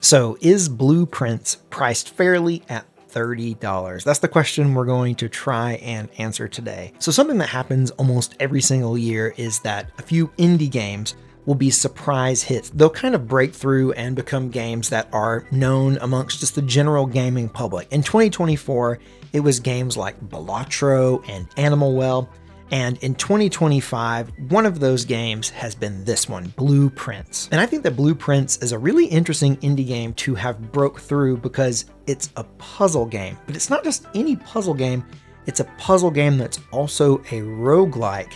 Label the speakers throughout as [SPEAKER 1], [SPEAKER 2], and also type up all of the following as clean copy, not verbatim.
[SPEAKER 1] So is Blueprints priced fairly at $30? That's the question we're going to try and answer today. So something that happens almost every single year is that a few indie games will be surprise hits. They'll kind of break through and become games that are known amongst just the general gaming public. In 2024, it was games like Balatro and Animal Well. And in 2025, one of those games has been this one, Blueprints. And I think that Blueprints is a really interesting indie game to have broke through because it's a puzzle game. But it's not just any puzzle game, it's a puzzle game that's also a roguelike.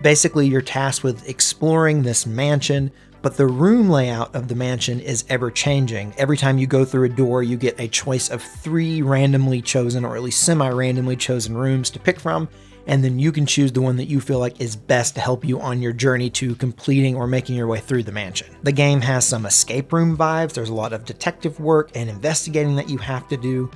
[SPEAKER 1] Basically, you're tasked with exploring this mansion, but the room layout of the mansion is ever changing. Every time you go through a door, you get a choice of 3 randomly chosen, or at least semi-randomly chosen rooms to pick from, and then you can choose the one that you feel like is best to help you on your journey to completing or making your way through the mansion. The game has some escape room vibes. There's a lot of detective work and investigating that you have to do.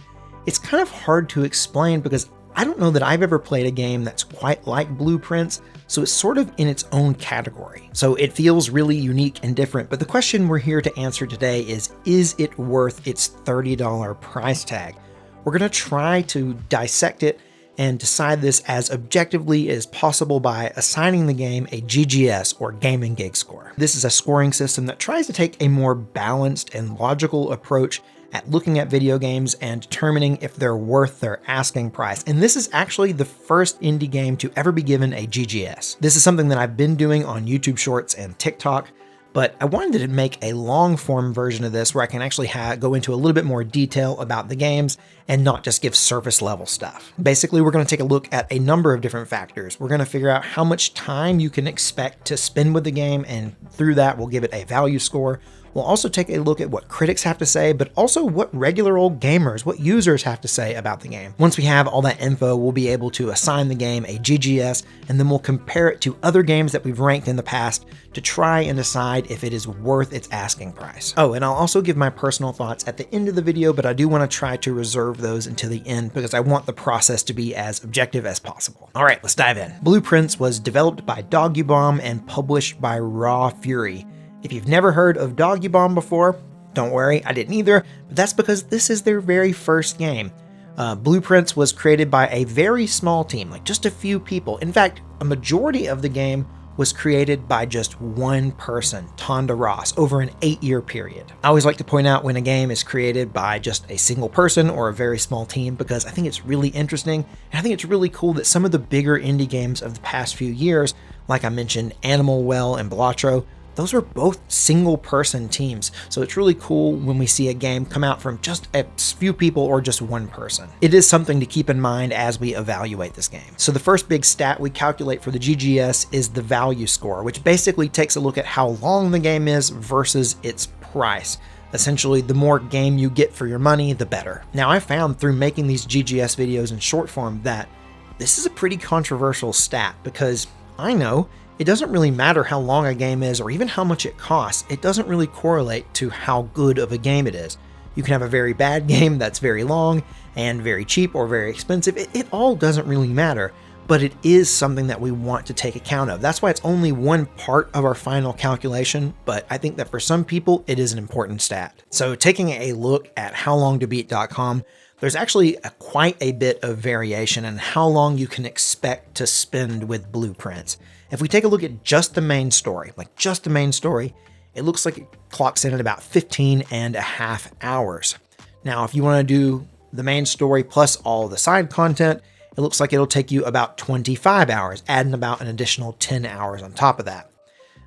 [SPEAKER 1] It's kind of hard to explain because I don't know that I've ever played a game that's quite like Blueprints, so it's sort of in its own category. So it feels really unique and different, but the question we're here to answer today is it worth its $30 price tag? We're gonna try to dissect it and decide this as objectively as possible by assigning the game a GGS, or Game Gig Score. This is a scoring system that tries to take a more balanced and logical approach at looking at video games and determining if they're worth their asking price. And this is actually the first indie game to ever be given a GGS. This is something that I've been doing on YouTube Shorts and TikTok, but I wanted to make a long form version of this where I can actually go into a little bit more detail about the games and not just give surface level stuff. Basically, we're going to take a look at a number of different factors. We're going to figure out how much time you can expect to spend with the game, and through that, we'll give it a value score. We'll also take a look at what critics have to say, but also what regular old gamers, what users have to say about the game. Once we have all that info, we'll be able to assign the game a GGS, and then we'll compare it to other games that we've ranked in the past to try and decide if it is worth its asking price. Oh, and I'll also give my personal thoughts at the end of the video, but I do want to try to reserve those until the end because I want the process to be as objective as possible. All right, let's dive in. Blueprints was developed by Doggy Bomb and published by Raw Fury. If you've never heard of Doggy Bomb before, don't worry, I didn't either, but that's because this is their very first game. Blueprints was created by a very small team, like just a few people. In fact, a majority of the game was created by just one person, Tonda Ross, over an 8-year period. I always like to point out when a game is created by just a single person or a very small team because I think it's really interesting, and I think it's really cool that some of the bigger indie games of the past few years, like I mentioned Animal Well and Balatro, those are both single-person teams, so it's really cool when we see a game come out from just a few people or just one person. It is something to keep in mind as we evaluate this game. So the first big stat we calculate for the GGS is the value score, which basically takes a look at how long the game is versus its price. Essentially, the more game you get for your money, the better. Now, I found through making these GGS videos in short form that this is a pretty controversial stat because I know it doesn't really matter how long a game is or even how much it costs. It doesn't really correlate to how good of a game it is. You can have a very bad game that's very long and very cheap or very expensive. It all doesn't really matter, but it is something that we want to take account of. That's why it's only one part of our final calculation, but I think that for some people, it is an important stat. So taking a look at howlongtobeat.com, there's actually quite a bit of variation in how long you can expect to spend with Blueprints. If we take a look at just the main story, it looks like it clocks in at about 15.5 hours. Now, if you want to do the main story plus all the side content, it looks like it'll take you about 25 hours, adding about an additional 10 hours on top of that.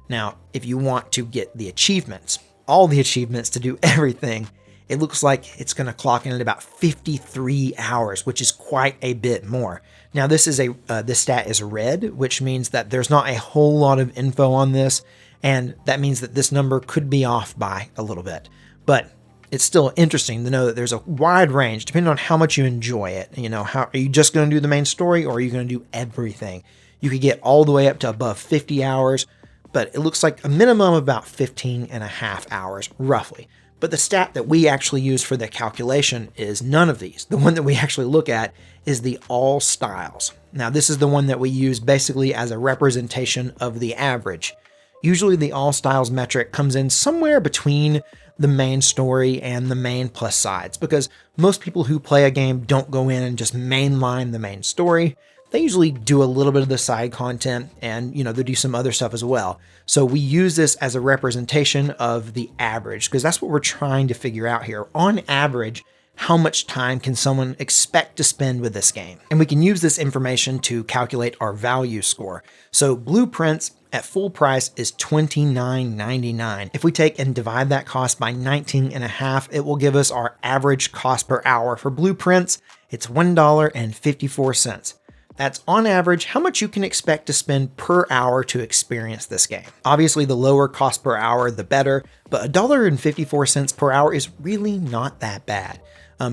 [SPEAKER 1] Now, if you want to get the achievements, all the achievements to do everything, it looks like it's going to clock in at about 53 hours, which is quite a bit more. Now, this stat is red, which means that there's not a whole lot of info on this, and that means that this number could be off by a little bit. But it's still interesting to know that there's a wide range, depending on how much you enjoy it. You know, are you just going to do the main story, or are you going to do everything? You could get all the way up to above 50 hours, but it looks like a minimum of about 15.5 hours, roughly. But the stat that we actually use for the calculation is none of these. The one that we actually look at is the all styles. Now, this is the one that we use basically as a representation of the average. Usually the all styles metric comes in somewhere between the main story and the main plus sides, because most people who play a game don't go in and just mainline the main story. They usually do a little bit of the side content and, they do some other stuff as well. So we use this as a representation of the average, because that's what we're trying to figure out here. On average, how much time can someone expect to spend with this game? And we can use this information to calculate our value score. So Blueprints at full price is $29.99. If we take and divide that cost by 19.5, it will give us our average cost per hour. For Blueprints, it's $1.54. That's on average how much you can expect to spend per hour to experience this game. Obviously, the lower cost per hour, the better, but $1.54 per hour is really not that bad.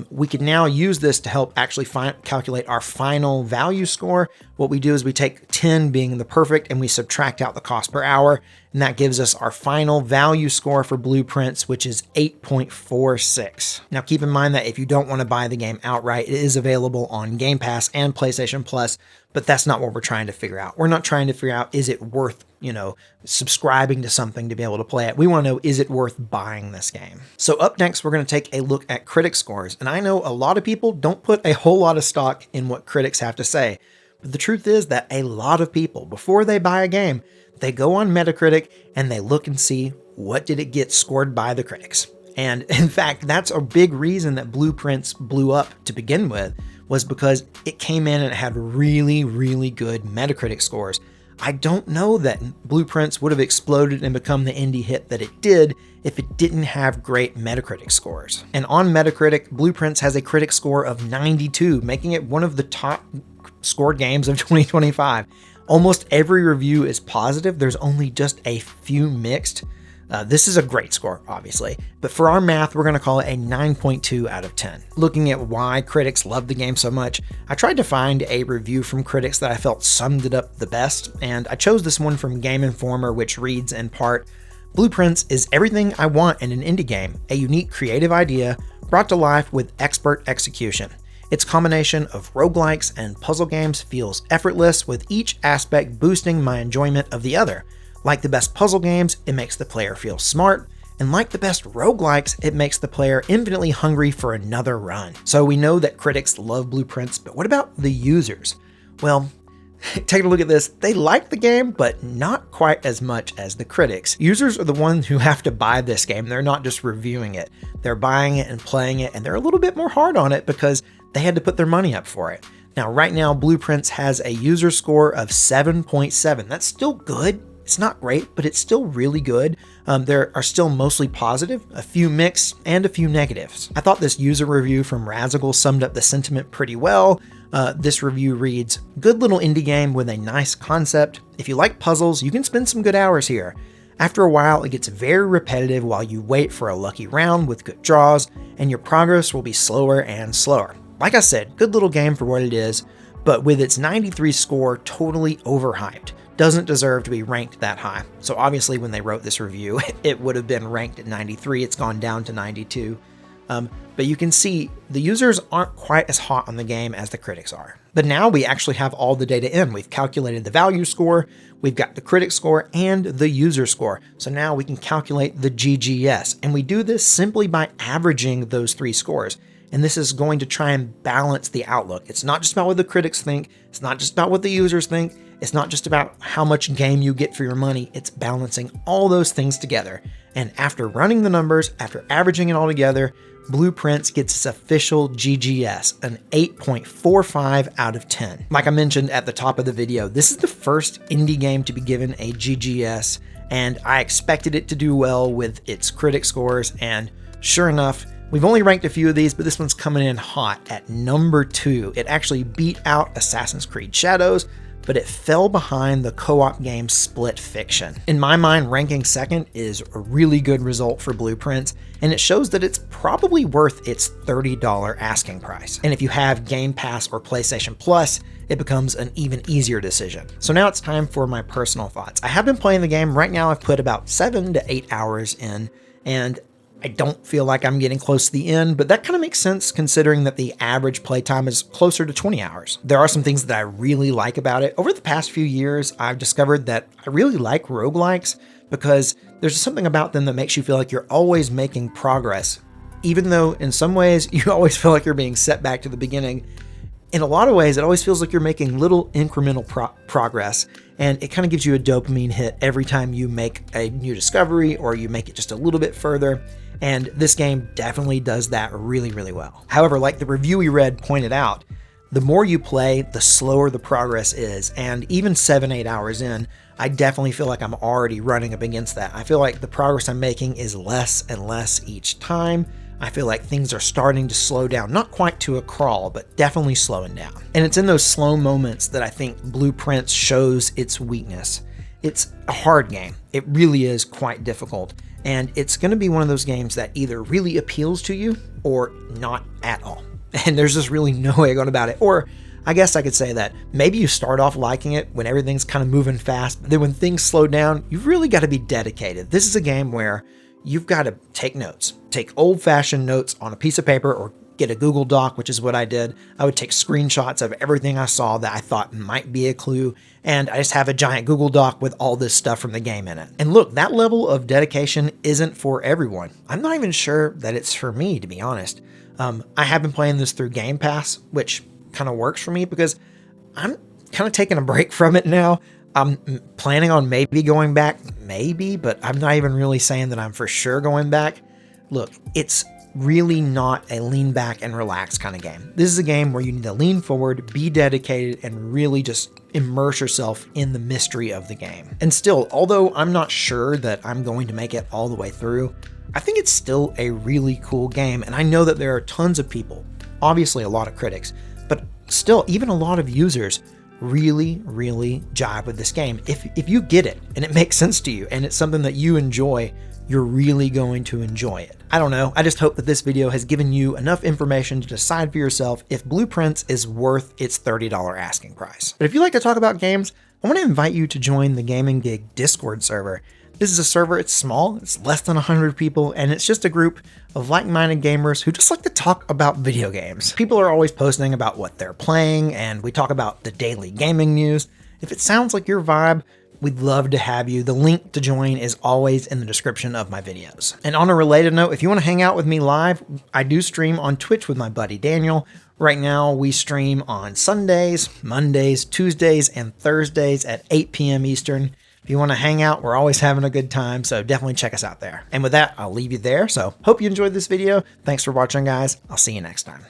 [SPEAKER 1] We can now use this to help actually calculate our final value score. What we do is we take 10 being the perfect and we subtract out the cost per hour, and that gives us our final value score for Blueprints, which is 8.46. Now keep in mind that if you don't want to buy the game outright, it is available on Game Pass and PlayStation Plus, but that's not what we're trying to figure out. We're not trying to figure out, is it worth, subscribing to something to be able to play it? We want to know, is it worth buying this game? So up next, we're going to take a look at critic scores. And I know a lot of people don't put a whole lot of stock in what critics have to say. But the truth is that a lot of people, before they buy a game, they go on Metacritic and they look and see, what did it get scored by the critics? And in fact, that's a big reason that Blueprints blew up to begin with, was because it came in and it had really, really good Metacritic scores. I don't know that Blueprints would have exploded and become the indie hit that it did if it didn't have great Metacritic scores. And on Metacritic, Blueprints has a critic score of 92, making it one of the top scored games of 2025. Almost every review is positive. There's only just a few mixed. This is a great score, obviously, but for our math, we're going to call it a 9.2 out of 10. Looking at why critics love the game so much, I tried to find a review from critics that I felt summed it up the best, and I chose this one from Game Informer, which reads in part, "Blueprints is everything I want in an indie game, a unique creative idea brought to life with expert execution. Its combination of roguelikes and puzzle games feels effortless, with each aspect boosting my enjoyment of the other. Like the best puzzle games, it makes the player feel smart, and like the best roguelikes, it makes the player infinitely hungry for another run." So we know that critics love Blueprints, but what about the users? Well, take a look at this. They like the game, but not quite as much as the critics. Users are the ones who have to buy this game. They're not just reviewing it. They're buying it and playing it, and they're a little bit more hard on it because they had to put their money up for it. Now, right now, Blueprints has a user score of 7.7. That's still good. It's not great, but it's still really good. There are still mostly positive, a few mixed, and a few negatives. I thought this user review from Razigal summed up the sentiment pretty well. This review reads, "Good little indie game with a nice concept. If you like puzzles, you can spend some good hours here. After a while, it gets very repetitive while you wait for a lucky round with good draws, and your progress will be slower and slower. Like I said, good little game for what it is, but with its 93 score, totally overhyped. Doesn't deserve to be ranked that high." So obviously when they wrote this review, it would have been ranked at 93. It's gone down to 92. But you can see the users aren't quite as hot on the game as the critics are. But now we actually have all the data in. We've calculated the value score, we've got the critic score, and the user score. So now we can calculate the GGS. And we do this simply by averaging those three scores. And this is going to try and balance the outlook. It's not just about what the critics think. It's not just about what the users think. It's not just about how much game you get for your money. It's balancing all those things together. And after running the numbers, after averaging it all together, Blueprints gets its official GGS, an 8.45 out of 10. Like I mentioned at the top of the video, this is the first indie game to be given a GGS, and I expected it to do well with its critic scores, and sure enough, we've only ranked a few of these, but this one's coming in hot at number 2. It actually beat out Assassin's Creed Shadows, but it fell behind the co-op game Split Fiction. In my mind, ranking second is a really good result for Blueprints, and it shows that it's probably worth its $30 asking price. And if you have Game Pass or PlayStation Plus, it becomes an even easier decision. So now it's time for my personal thoughts. I have been playing the game. Right now I've put about 7 to 8 hours in, and I don't feel like I'm getting close to the end, but that kind of makes sense considering that the average playtime is closer to 20 hours. There are some things that I really like about it. Over the past few years, I've discovered that I really like roguelikes because there's something about them that makes you feel like you're always making progress, even though in some ways you always feel like you're being set back to the beginning. In a lot of ways, it always feels like you're making little incremental progress, and it kind of gives you a dopamine hit every time you make a new discovery or you make it just a little bit further. And this game definitely does that really, really well. However, like the review we read pointed out, the more you play, the slower the progress is. And even 7-8 hours in, I definitely feel like I'm already running up against that. I feel like the progress I'm making is less and less each time. I feel like things are starting to slow down, not quite to a crawl, but definitely slowing down. And it's in those slow moments that I think Blueprints shows its weakness. It's a hard game. It really is quite difficult. And it's going to be one of those games that either really appeals to you or not at all. And there's just really no way going about it. Or I guess I could say that maybe you start off liking it when everything's kind of moving fast, but then when things slow down, you've really got to be dedicated. This is a game where you've got to take notes. Take old-fashioned notes on a piece of paper or get a Google Doc, which is what I did. I would take screenshots of everything I saw that I thought might be a clue, and I just have a giant Google Doc with all this stuff from the game in it. And look, that level of dedication isn't for everyone. I'm not even sure that it's for me, to be honest. I have been playing this through Game Pass, which kind of works for me because I'm kind of taking a break from it now. I'm planning on maybe going back, but I'm not even really saying that I'm for sure going back. Look, it's really not a lean back and relax kind of game. This is a game where you need to lean forward, be dedicated, and really just immerse yourself in the mystery of the game. And still, although I'm not sure that I'm going to make it all the way through, I think it's still a really cool game. And I know that there are tons of people, obviously a lot of critics, but still even a lot of users really, really jive with this game. If you get it and it makes sense to you and it's something that you enjoy, you're really going to enjoy it. I don't know. I just hope that this video has given you enough information to decide for yourself if Blueprints is worth its $30 asking price. But if you like to talk about games, I want to invite you to join the Gaming Gig Discord server. This is a server, it's small, it's less than 100 people, and it's just a group of like-minded gamers who just like to talk about video games. People are always posting about what they're playing, and we talk about the daily gaming news. If it sounds like your vibe, we'd love to have you. The link to join is always in the description of my videos. And on a related note, if you want to hang out with me live, I do stream on Twitch with my buddy Daniel. Right now, we stream on Sundays, Mondays, Tuesdays, and Thursdays at 8 p.m. Eastern. If you want to hang out, we're always having a good time, so definitely check us out there. And with that, I'll leave you there. So hope you enjoyed this video. Thanks for watching, guys. I'll see you next time.